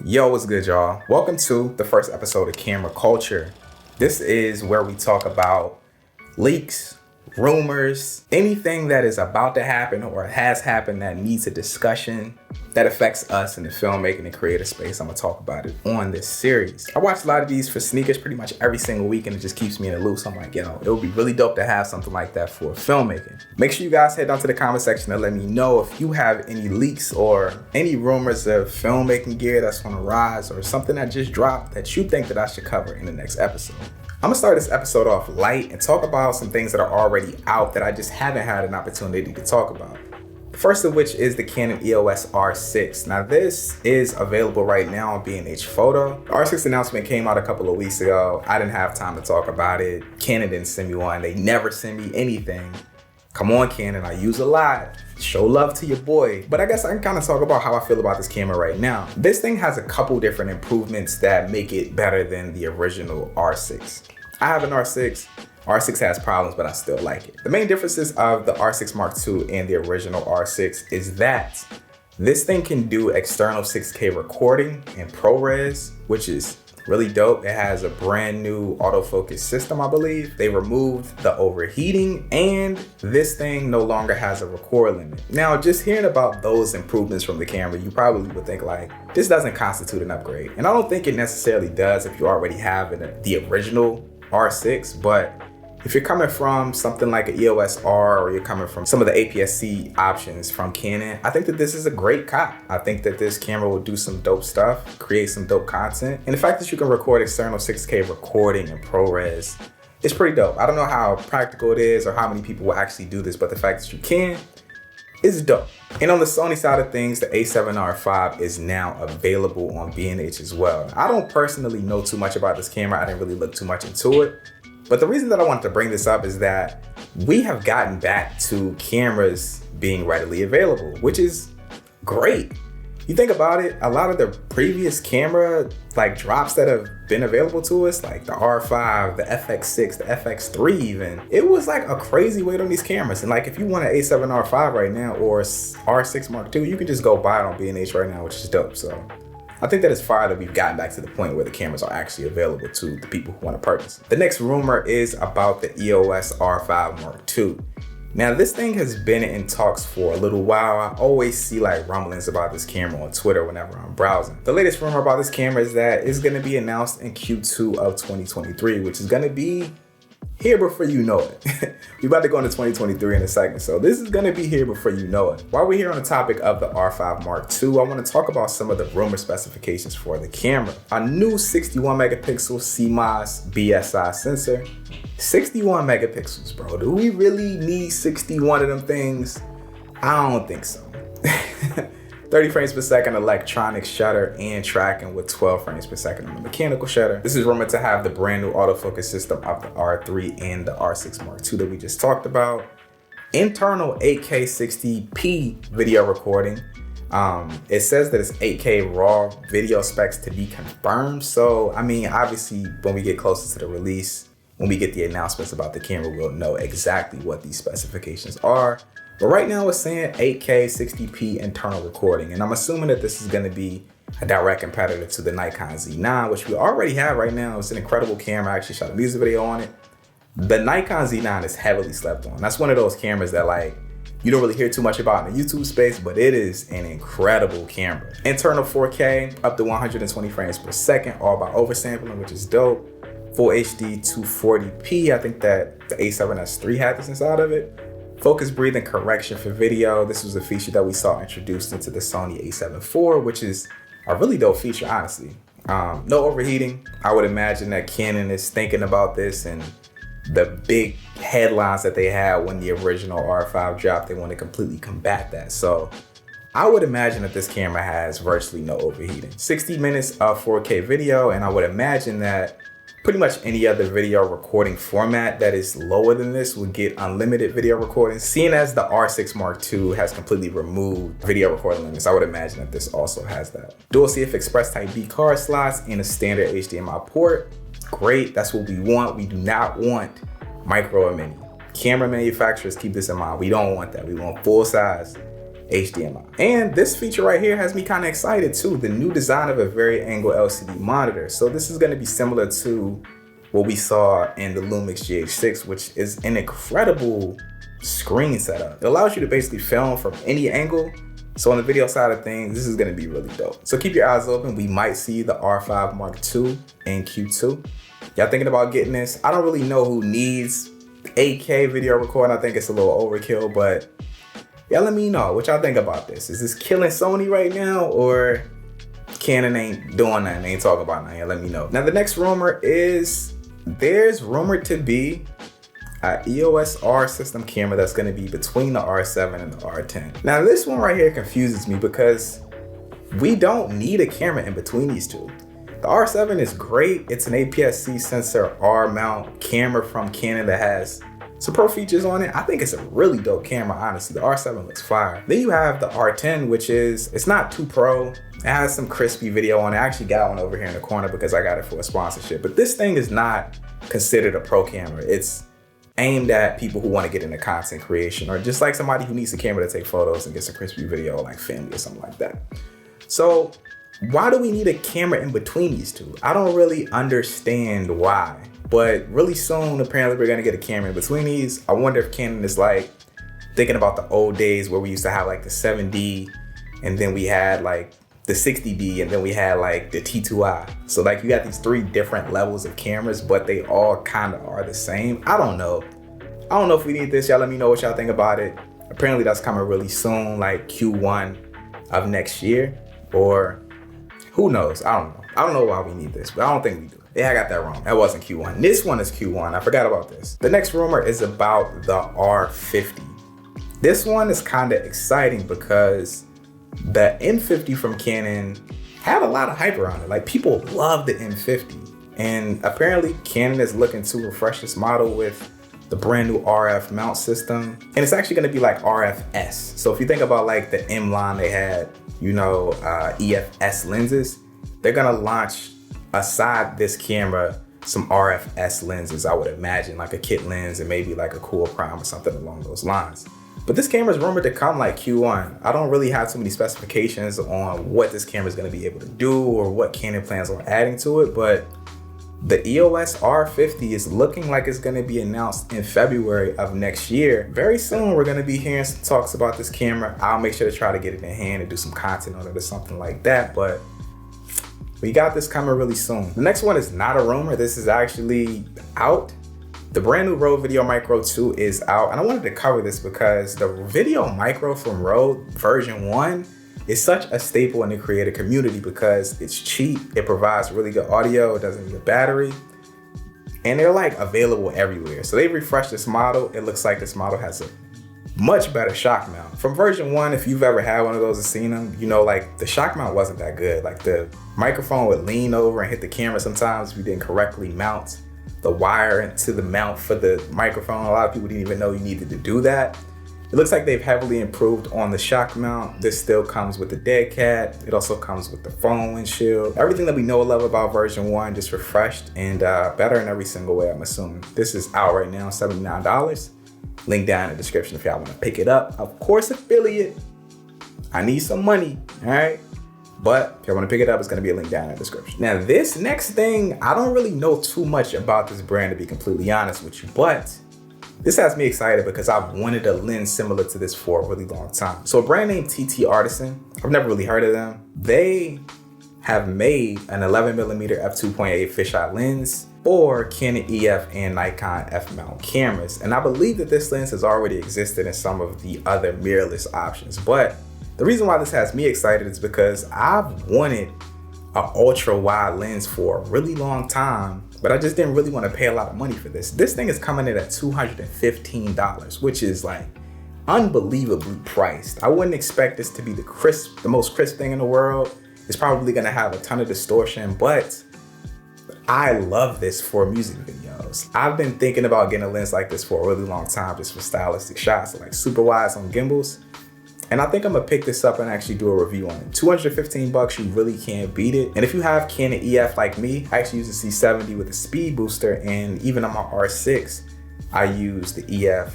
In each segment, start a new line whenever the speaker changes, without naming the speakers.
Yo, what's good, y'all? Welcome to the first episode of Camera Culture. This is where we talk about leaks, rumors, anything that is about to happen or has happened that needs a discussion that affects us in the filmmaking and creative space. I'm gonna talk about it on this series. I watch a lot of these for sneakers pretty much every single week, and it just keeps me in the loop. So I'm like, yo, it would be really dope to have something like that for filmmaking. Make sure you guys head down to the comment section and let me know if you have any leaks or any rumors of filmmaking gear that's on the rise or something that just dropped that you think that I should cover in the next episode. I'm gonna start this episode off light and talk about some things that are already out that I just haven't had an opportunity to talk about. The first of which is the Canon EOS R6. Now this is available right now on B&H Photo. The R6 announcement came out a couple of weeks ago. I didn't have time to talk about it. Canon didn't send me one. They never send me anything. Come on, Canon, I use a lot. Show love to your boy. But I guess I can kind of talk about how I feel about this camera right now. This thing has a couple different improvements that make it better than the original R6. I have an R6. R6 has problems, but I still like it. The main differences of the R5 Mark II and the original R6 is that this thing can do external 6K recording in ProRes, which is really dope. It has a brand new autofocus system, I believe. They removed the overheating, and this thing no longer has a record limit. Now, just hearing about those improvements from the camera, you probably would think like, this doesn't constitute an upgrade. And I don't think it necessarily does if you already have the original R6, but if you're coming from something like an EOS R or you're coming from some of the APS-C options from Canon, I think that this is a great cop. I think that this camera will do some dope stuff, create some dope content. And the fact that you can record external 6K recording in ProRes is pretty dope. I don't know how practical it is or how many people will actually do this, but the fact that you can is dope. And on the Sony side of things, the A7R5 is now available on B&H as well. I don't personally know too much about this camera. I didn't really look too much into it. But the reason that I wanted to bring this up is that we have gotten back to cameras being readily available, which is great. You think about it, a lot of the previous camera drops that have been available to us, like the R5, the FX6, the FX3 even, it was like a crazy wait on these cameras. And if you want an A7R5 right now or R6 Mark II, you can just go buy it on B&H right now, which is dope. So I think that it's fire that we've gotten back to the point where the cameras are actually available to the people who want to purchase them. The next rumor is about the EOS R5 Mark II. Now this thing has been in talks for a little while. I always see rumblings about this camera on Twitter whenever I'm browsing. The latest rumor about this camera is that it's going to be announced in Q2 of 2023, which is going to be here before you know it. We're about to go into 2023 in a second, so this is gonna be here before you know it. While we're here on the topic of the R5 Mark II, I wanna talk about some of the rumor specifications for the camera. A new 61 megapixel CMOS BSI sensor. 61 megapixels, bro. Do we really need 61 of them things? I don't think so. 30 frames per second electronic shutter and tracking with 12 frames per second on the mechanical shutter. This is rumored to have the brand new autofocus system of the R3 and the R6 Mark II that we just talked about. Internal 8K 60p video recording. It says that it's 8K raw video specs to be confirmed. So, I mean, obviously when we get closer to the release, when we get the announcements about the camera, we'll know exactly what these specifications are. But right now it's saying 8K 60p internal recording, and I'm assuming that this is going to be a direct competitor to the Nikon Z9, which we already have right now. It's an incredible camera. I actually shot a music video on it. The Nikon Z9 is heavily slept on. That's one of those cameras that you don't really hear too much about in the YouTube space, but it is an incredible camera. Internal 4K up to 120 frames per second, all by oversampling, which is dope. Full HD 240p. I think that the A7S III had this inside of it. Focus breathing correction for video. This was a feature that we saw introduced into the Sony a7 IV, which is a really dope feature, honestly. No overheating. I would imagine that Canon is thinking about this, and the big headlines that they had when the original R5 dropped, they want to completely combat that. So I would imagine that this camera has virtually no overheating. 60 minutes of 4K video, and I would imagine that pretty much any other video recording format that is lower than this would get unlimited video recording. Seeing as the R6 Mark II has completely removed video recording limits, I would imagine that this also has that. Dual CF Express Type B card slots and a standard HDMI port. Great, that's what we want. We do not want micro or mini. Camera manufacturers, keep this in mind. We don't want that. We want full size HDMI. And this feature right here has me kind of excited too. The new design of a varied angle LCD monitor. So this is going to be similar to what we saw in the Lumix GH6, which is an incredible screen setup. It allows you to basically film from any angle. So on the video side of things, this is going to be really dope. So keep your eyes open. We might see the R5 Mark II in Q2. Y'all thinking about getting this? I don't really know who needs 8K video recording. I think it's a little overkill, but y'all let me know what y'all think about this. Is this killing Sony right now, or Canon ain't doing nothing, ain't talking about nothing? Y'all let me know. Now the next rumor is there's rumored to be an EOS R system camera that's going to be between the R7 and the R10. Now this one right here confuses me because we don't need a camera in between these two. The R7 is great. It's an APS-C sensor R mount camera from Canon that has some pro features on it. I think it's a really dope camera, honestly. The R7 looks fire. Then you have the R10, which is, it's not too pro. It has some crispy video on it. I actually got one over here in the corner because I got it for a sponsorship. But this thing is not considered a pro camera. It's aimed at people who want to get into content creation, or just like somebody who needs a camera to take photos and get some crispy video, like family or something like that. So why do we need a camera in between these two? I don't really understand why, but really soon, apparently we're gonna get a camera in between these. I wonder if Canon is like thinking about the old days where we used to have like the 7D, and then we had like the 60D, and then we had like the T2i. So like you got these three different levels of cameras, but they all kind of are the same. I don't know. I don't know if we need this. Y'all let me know what y'all think about it. Apparently that's coming really soon, like Q1 of next year, or who knows? I don't know. I don't know why we need this, but I don't think we do. Yeah, I got that wrong. That wasn't Q1. This one is Q1. I forgot about this. The next rumor is about the R50. This one is kind of exciting because the M50 from Canon had a lot of hype around it. Like, people love the M50. And apparently Canon is looking to refresh this model with the brand new RF mount system. And it's actually gonna be like RFS. So if you think about like the M line they had, you know, EFS lenses, they're gonna launch aside this camera some RFS lenses, I would imagine, like a kit lens and maybe like a cool prime or something along those lines. But this camera is rumored to come like Q1. I don't really have too many specifications on what this camera is going to be able to do or what Canon plans on adding to it, but the EOS R50 is looking like it's going to be announced in February of next year. Very soon, we're going to be hearing some talks about this camera. I'll make sure to try to get it in hand and do some content on it or something like that, but we got this coming really soon. The next one is not a rumor. This is actually out. The brand new Rode VideoMicro II is out, and I wanted to cover this because the VideoMicro from Rode version 1 is such a staple in the creator community because it's cheap, it provides really good audio, it doesn't need a battery, and they're like available everywhere. So they refreshed this model. It looks like this model has a much better shock mount. From version 1, if you've ever had one of those and seen them, you know, like the shock mount wasn't that good. Like the microphone would lean over and hit the camera sometimes if you didn't correctly mount the wire to the mount for the microphone. A lot of people didn't even know you needed to do that. It looks like they've heavily improved on the shock mount. This still comes with the dead cat. It also comes with the phone windshield. Everything that we know and love about version 1 just refreshed and better in every single way, I'm assuming. This is out right now, $79. Link down in the description if y'all want to pick it up. Of course, affiliate. I need some money, all right? But if you want to pick it up, it's going to be a link down in the description. Now, this next thing, I don't really know too much about this brand, to be completely honest with you, but this has me excited because I've wanted a lens similar to this for a really long time. So a brand named TT Artisan, I've never really heard of them. They have made an 11mm f2.8 fisheye lens for Canon EF and Nikon f-mount cameras. And I believe that this lens has already existed in some of the other mirrorless options, but the reason why this has me excited is because I've wanted an ultra wide lens for a really long time, but I just didn't really want to pay a lot of money for this. This thing is coming in at $215, which is like unbelievably priced. I wouldn't expect this to be the most crisp thing in the world. It's probably gonna have a ton of distortion, but I love this for music videos. I've been thinking about getting a lens like this for a really long time, just for stylistic shots, so like super wides on gimbals. And I think I'm gonna pick this up and actually do a review on it. 215 bucks, you really can't beat it. And if you have Canon EF like me, I actually use the C70 with a speed booster, and even on my R6, I use the EF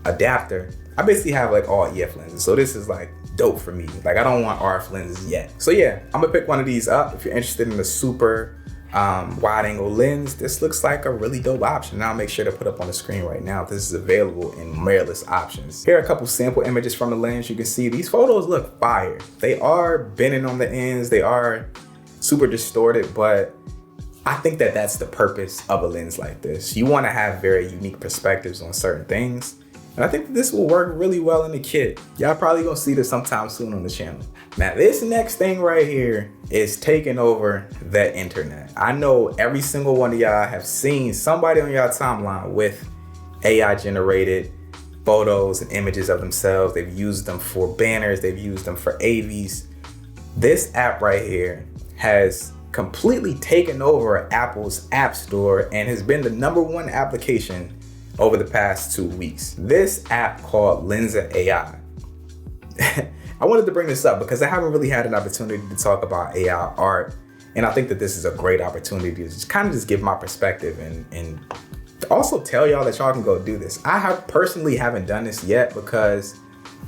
adapter. I basically have like all EF lenses. So this is like dope for me. Like, I don't want RF lenses yet. So yeah, I'm gonna pick one of these up. If you're interested in the super wide angle lens, this looks like a really dope option. Now I'll make sure to put up on the screen right now. This is available in mirrorless options. Here are a couple sample images from the lens. You can see these photos look fire. They are bending on the ends. They are super distorted, but I think that that's the purpose of a lens like this. You want to have very unique perspectives on certain things. And I think that this will work really well in the kit. Y'all probably gonna see this sometime soon on the channel. Now, this next thing right here is taking over the internet. I know every single one of y'all have seen somebody on y'all timeline with AI generated photos and images of themselves. They've used them for banners, they've used them for AVs. This app right here has completely taken over Apple's App Store and has been the #1 application over the past 2 weeks. This app called Lensa AI. I wanted to bring this up because I haven't really had an opportunity to talk about AI art. And I think that this is a great opportunity to just kind of just give my perspective and also tell y'all that y'all can go do this. I personally haven't done this yet because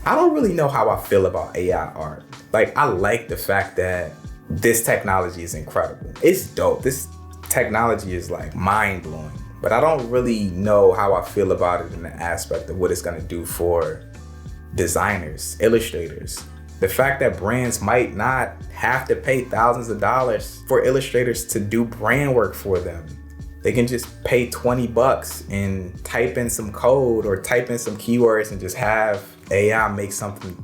I don't really know how I feel about AI art. Like, I like the fact that this technology is incredible. It's dope. This technology is like mind blowing. But I don't really know how I feel about it in the aspect of what it's gonna do for designers, illustrators. The fact that brands might not have to pay thousands of dollars for illustrators to do brand work for them. They can just pay 20 bucks and type in some code or type in some keywords and just have AI make something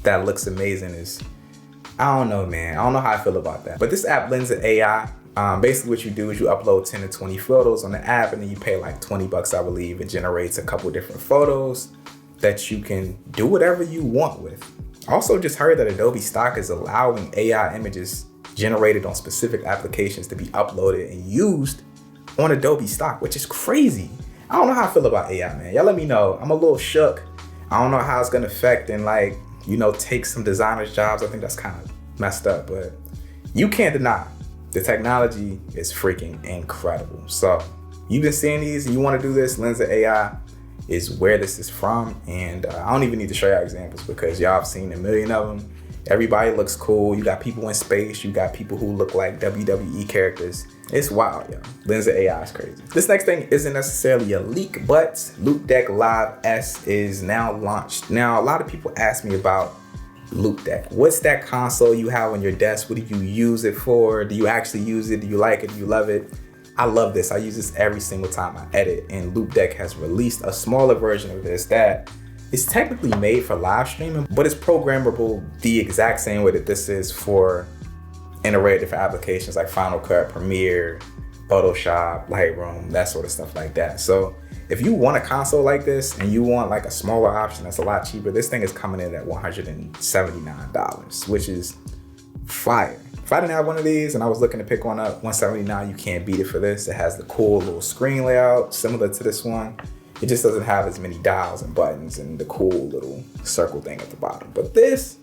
that looks amazing. I don't know, man. I don't know how I feel about that. But this app, Lensa AI, basically what you do is you upload 10 to 20 photos on the app and then you pay like 20 bucks, I believe. It generates a couple different photos that you can do whatever you want with. Also just heard that Adobe Stock is allowing AI images generated on specific applications to be uploaded and used on Adobe Stock, which is crazy. I don't know how I feel about AI, man. Y'all let me know. I'm a little shook. I don't know how it's gonna affect and like, you know, take some designers' jobs. I think that's kind of messed up, but you can't deny the technology is freaking incredible. So you've been seeing these and you want to do this, Lensa AI is where this is from. And I don't even need to show y'all examples because y'all have seen a million of them. Everybody looks cool. You got people in space. You got people who look like WWE characters. It's wild, y'all. Lensa AI is crazy. This next thing isn't necessarily a leak, but Loupedeck Live S is now launched. Now, a lot of people ask me about Loupedeck. What's that console you have on your desk? What do you use it for? Do you actually use it? Do you like it? Do you love it? I love this. I use this every single time I edit, and Loupedeck has released a smaller version of this that is technically made for live streaming, but it's programmable the exact same way that this is for an array of different applications like Final Cut, Premiere, Photoshop, Lightroom, that sort of stuff like that. So if you want a console like this and you want like a smaller option that's a lot cheaper, this thing is coming in at $179, which is fire. If I didn't have one of these and I was looking to pick one up, $179, you can't beat it for this. It has the cool little screen layout similar to this one. It just doesn't have as many dials and buttons and the cool little circle thing at the bottom. But this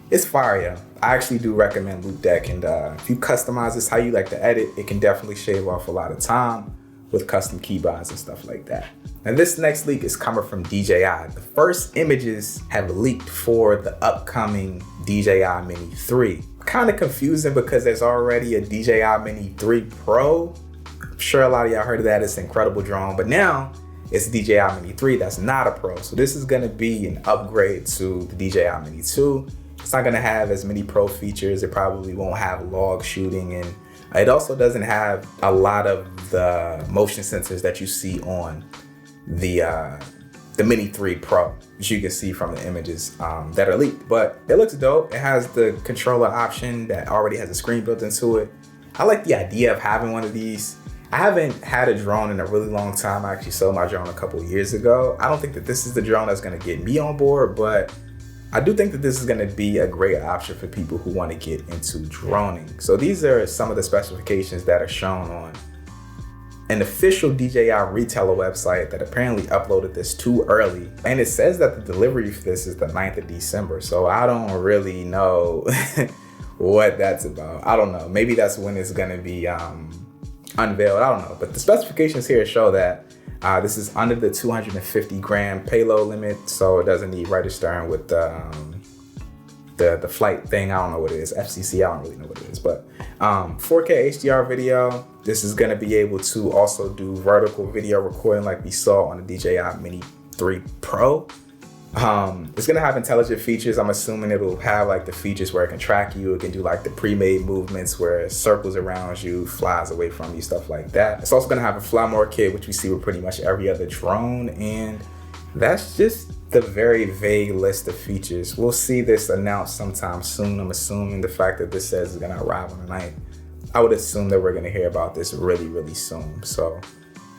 is fire, yeah. I actually do recommend Loupedeck, and if you customize this how you like to edit, it can definitely shave off a lot of time with custom keybinds and stuff like that. And this next leak is coming from DJI. The first images have leaked for the upcoming DJI Mini 3. Kind of confusing because there's already a DJI Mini 3 Pro. I'm sure a lot of y'all heard of that. It's an incredible drone, but now it's DJI Mini 3 that's not a Pro. So this is gonna be an upgrade to the DJI Mini 2. It's not gonna have as many Pro features. It probably won't have log shooting, and it also doesn't have a lot of the motion sensors that you see on the Mini 3 Pro, as you can see from the images that are leaked. But it looks dope. It has the controller option that already has a screen built into it. I like the idea of having one of these. I haven't had a drone in a really long time. I actually sold my drone a couple of years ago. I don't think that this is the drone that's gonna get me on board, but I do think that this is gonna be a great option for people who wanna get into droning. So these are some of the specifications that are shown on an official DJI retailer website that apparently uploaded this too early. And it says that the delivery for this is the 9th of December. So I don't really know what that's about. I don't know, maybe that's when it's gonna be unveiled, I don't know. But the specifications here show that this is under the 250 gram payload limit, so it doesn't need registering with the the flight thing. I don't know what it is. FCC, I don't really know what it is. But 4K HDR video. This is gonna be able to also do vertical video recording like we saw on the DJI Mini 3 Pro. It's gonna have intelligent features. I'm assuming it'll have like the features where it can track you. It can do like the pre-made movements where it circles around you, flies away from you, stuff like that. It's also gonna have a fly more kit, which we see with pretty much every other drone. And that's just the very vague list of features. We'll see this announced sometime soon. I'm assuming the fact that this says it's gonna arrive on the 9th. I would assume that we're gonna hear about this really, really soon. So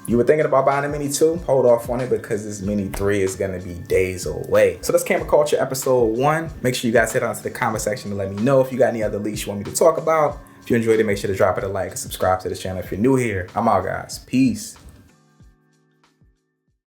you were thinking about buying a Mini 2? Hold off on it because this Mini 3 is gonna be days away. So that's Camera Culture episode 1. Make sure you guys head on to the comment section to let me know if you got any other leaks you want me to talk about. If you enjoyed it, make sure to drop it a like and subscribe to the channel if you're new here. I'm out, guys. Peace.